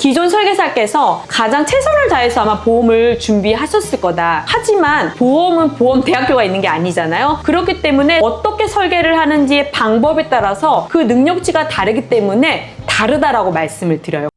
기존 설계사께서 가장 최선을 다해서 아마 보험을 준비하셨을 거다. 하지만 보험은 보험대학교가 있는 게 아니잖아요. 그렇기 때문에 어떻게 설계를 하는지의 방법에 따라서 그 능력치가 다르기 때문에 다르다라고 말씀을 드려요.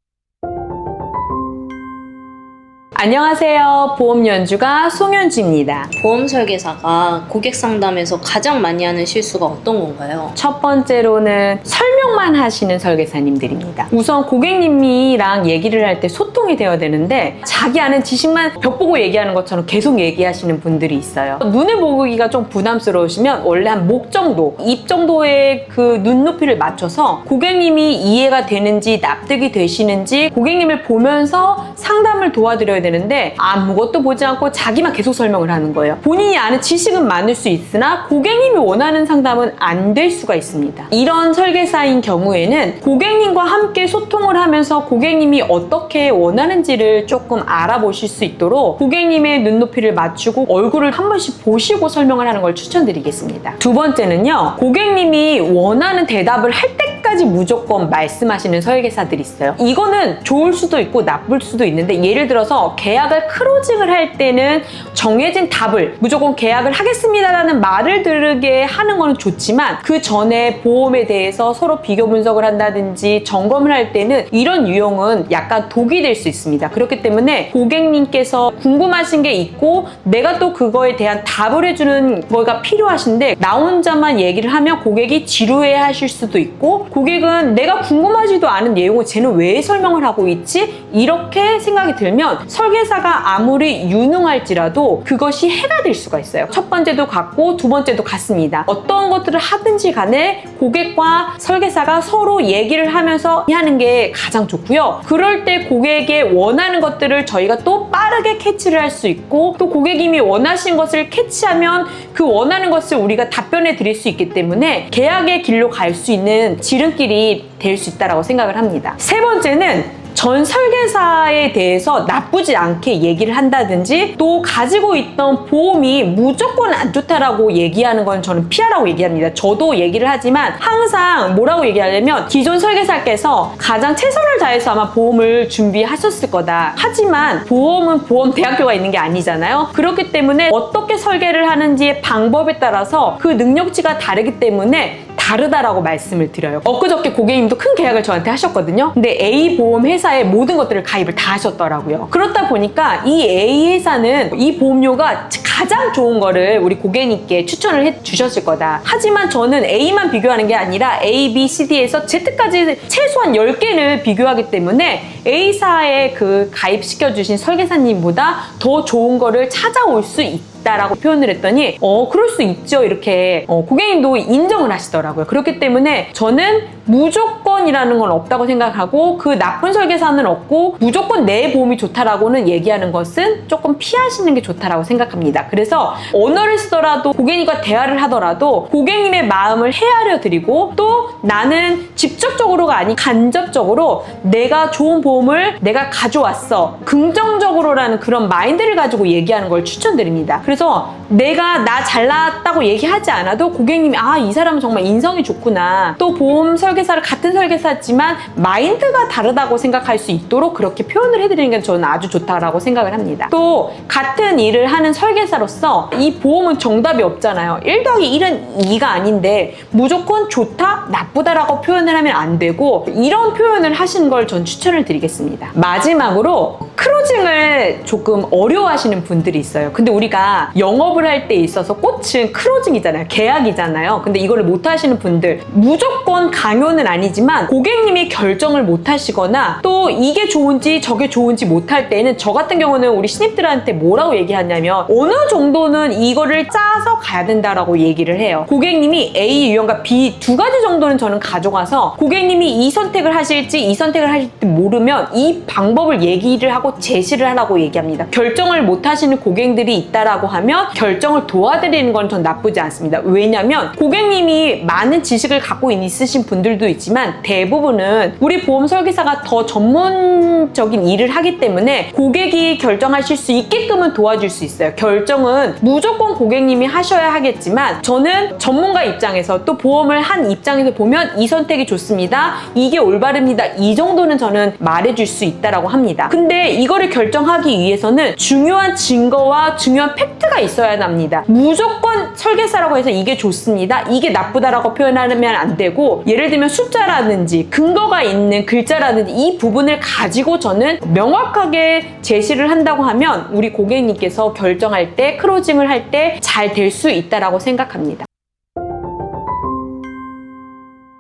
안녕하세요. 보험연주가 송현주입니다. 보험 설계사가 고객 상담에서 가장 많이 하는 실수가 어떤 건가요? 첫 번째로는 설명만 하시는 설계사님들입니다. 우선 고객님이랑 얘기를 할 때 소통이 되어야 되는데 자기 아는 지식만 벽 보고 얘기하는 것처럼 계속 얘기하시는 분들이 있어요. 눈에 보기가 좀 부담스러우시면 원래 한 목 정도, 입 정도의 그 눈높이를 맞춰서 고객님이 이해가 되는지 납득이 되시는지 고객님을 보면서 상담을 도와드려야 되는데 아무것도 보지 않고 자기만 계속 설명을 하는 거예요. 본인이 아는 지식은 많을 수 있으나 고객님이 원하는 상담은 안 될 수가 있습니다. 이런 설계사인 경우에는 고객님과 함께 소통을 하면서 고객님이 어떻게 원하는지를 조금 알아보실 수 있도록 고객님의 눈높이를 맞추고 얼굴을 한 번씩 보시고 설명을 하는 걸 추천드리겠습니다. 두 번째는요, 고객님이 원하는 대답을 할 때까지 무조건 말씀하시는 설계사들이 있어요. 이거는 좋을 수도 있고 나쁠 수도 있는데, 예를 들어서 계약을 클로징을 할 때는 정해진 답을 무조건 계약을 하겠습니다라는 말을 들게 하는 거는 좋지만 그 전에 보험에 대해서 서로 비교 분석을 한다든지 점검을 할 때는 이런 유형은 약간 독이 될 수 있습니다. 그렇기 때문에 고객님께서 궁금하신 게 있고 내가 또 그거에 대한 답을 해주는 거가 필요하신데 나 혼자만 얘기를 하면 고객이 지루해 하실 수도 있고, 고객은 내가 궁금하지도 않은 내용을 쟤는 왜 설명을 하고 있지? 이렇게 생각이 들면 설계사가 아무리 유능할지라도 그것이 해가 될 수가 있어요. 첫 번째도 같고 두 번째도 같습니다. 어떤 것들을 하든지 간에 고객과 설계사가 서로 얘기를 하면서 하는 게 가장 좋고요. 그럴 때 고객의 원하는 것들을 저희가 또 빠르게 캐치를 할 수 있고, 또 고객님이 원하신 것을 캐치하면 그 원하는 것을 우리가 답변해 드릴 수 있기 때문에 계약의 길로 갈 수 있는 지름길이 될 수 있다고 생각을 합니다. 세 번째는 전 설계사에 대해서 나쁘지 않게 얘기를 한다든지 또 가지고 있던 보험이 무조건 안 좋다라고 얘기하는 건 저는 피하라고 얘기합니다. 저도 얘기를 하지만 항상 뭐라고 얘기하냐면 기존 설계사께서 가장 최선을 다해서 아마 보험을 준비하셨을 거다. 하지만 보험은 보험대학교가 있는 게 아니잖아요. 그렇기 때문에 어떻게 설계를 하는지의 방법에 따라서 그 능력치가 다르기 때문에 다르다라고 말씀을 드려요. 엊그저께 고객님도 큰 계약을 저한테 하셨거든요. 근데 A 보험 회사에 모든 것들을 가입을 다 하셨더라고요. 그렇다 보니까 이 A 회사는 이 보험료가 가장 좋은 거를 우리 고객님께 추천을 해 주셨을 거다. 하지만 저는 A만 비교하는 게 아니라 A, B, C, D에서 Z까지 최소한 10개를 비교하기 때문에 A사에 그 가입시켜 주신 설계사님보다 더 좋은 거를 찾아올 수 있다라고 표현을 했더니 그럴 수 있죠, 이렇게 고객님도 인정을 하시더라고요. 그렇기 때문에 저는 무조건이라는 건 없다고 생각하고 그 나쁜 설계사는 없고 무조건 내 보험이 좋다라고는 얘기하는 것은 조금 피하시는 게 좋다라고 생각합니다. 그래서 언어를 쓰더라도 고객님과 대화를 하더라도 고객님의 마음을 헤아려 드리고, 또 나는 직접적으로가 아닌 간접적으로 내가 좋은 보험을 내가 가져왔어, 긍정적으로라는 그런 마인드를 가지고 얘기하는 걸 추천드립니다. 그래서 내가 나 잘났다고 얘기하지 않아도 고객님이 이 사람은 정말 인성이 좋구나, 또 보험 설계사를 같은 설계사지만 마인드가 다르다고 생각할 수 있도록 그렇게 표현을 해드리는 게 저는 아주 좋다라고 생각을 합니다. 또 같은 일을 하는 설계사로서 이 보험은 정답이 없잖아요. 1 더하기 1은 2가 아닌데 무조건 좋다, 나쁘다라고 표현을 하면 안 되고 이런 표현을 하시는 걸 전 추천을 드리겠습니다. 마지막으로 클로징을 조금 어려워하시는 분들이 있어요. 근데 우리가 영업을 할 때 있어서 꽃은 클로징이잖아요. 계약이잖아요. 근데 이거를 못 하시는 분들, 무조건 강요는 아니지만 고객님이 결정을 못 하시거나 또 이게 좋은지 저게 좋은지 못 할 때는 저 같은 경우는 우리 신입들한테 뭐라고 얘기하냐면 어느 정도는 이거를 짜서 가야 된다라고 얘기를 해요. 고객님이 A 유형과 B 두 가지 정도는 저는 가져가서 고객님이 이 선택을 하실지 이 선택을 하실지 모르면 이 방법을 얘기를 하고 제시를 하라고 얘기합니다. 결정을 못 하시는 고객들이 있다라고 하면 결정을 도와드리는 건 전 나쁘지 않습니다. 왜냐면 고객님이 많은 지식을 갖고 있으신 분들 분들도 있지만 대부분은 우리 보험 설계사가 더 전문적인 일을 하기 때문에 고객이 결정하실 수 있게끔은 도와줄 수 있어요. 결정은 무조건 고객님이 하셔야 하겠지만 저는 전문가 입장에서 또 보험을 한 입장에서 보면 이 선택이 좋습니다. 이게 올바릅니다. 이 정도는 저는 말해줄 수 있다라고 합니다. 근데 이거를 결정하기 위해서는 중요한 증거와 중요한 팩트가 있어야 합니다. 무조건 설계사라고 해서 이게 좋습니다. 이게 나쁘다라고 표현하면 안 되고 예를 들면 숫자라든지 근거가 있는 글자라든지 이 부분을 가지고 저는 명확하게 제시를 한다고 하면 우리 고객님께서 결정할 때 클로징을 할 때 잘 될 수 있다라고 생각합니다.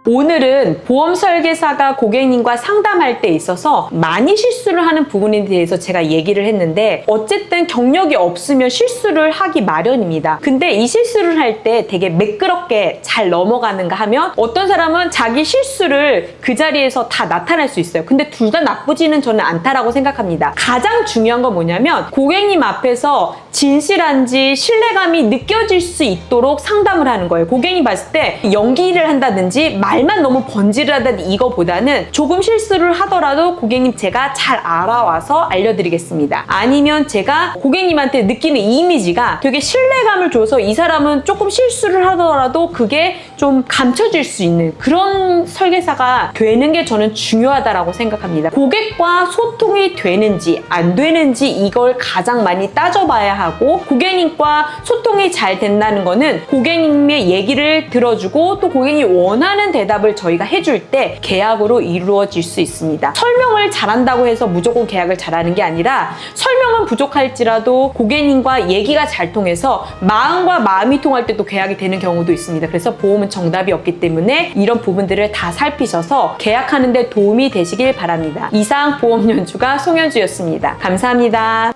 오늘은 보험 설계사가 고객님과 상담할 때 있어서 많이 실수를 하는 부분에 대해서 제가 얘기를 했는데 어쨌든 경력이 없으면 실수를 하기 마련입니다. 근데 이 실수를 할 때 되게 매끄럽게 잘 넘어가는가 하면 어떤 사람은 자기 실수를 그 자리에서 다 나타낼 수 있어요. 근데 둘 다 나쁘지는 저는 않다라고 생각합니다. 가장 중요한 건 뭐냐면 고객님 앞에서 진실한지 신뢰감이 느껴질 수 있도록 상담을 하는 거예요. 고객님 봤을 때 연기를 한다든지 말만 너무 번지르하다든지 이거보다는 조금 실수를 하더라도 고객님 제가 잘 알아와서 알려드리겠습니다. 아니면 제가 고객님한테 느끼는 이미지가 되게 신뢰감을 줘서 이 사람은 조금 실수를 하더라도 그게 좀 감춰질 수 있는 그런 설계사가 되는 게 저는 중요하다라고 생각합니다. 고객과 소통이 되는지 안 되는지 이걸 가장 많이 따져봐야 하고 고객님과 소통이 잘 된다는 거는 고객님의 얘기를 들어주고 또 고객님이 원하는 대답을 저희가 해줄 때 계약으로 이루어질 수 있습니다. 설명을 잘한다고 해서 무조건 계약을 잘하는 게 아니라 설명은 부족할지라도 고객님과 얘기가 잘 통해서 마음과 마음이 통할 때 또 계약이 되는 경우도 있습니다. 그래서 보험은 정답이 없기 때문에 이런 부분들을 다 살피셔서 계약하는 데 도움이 되시길 바랍니다. 이상 보험 연주가 송현주였습니다. 감사합니다.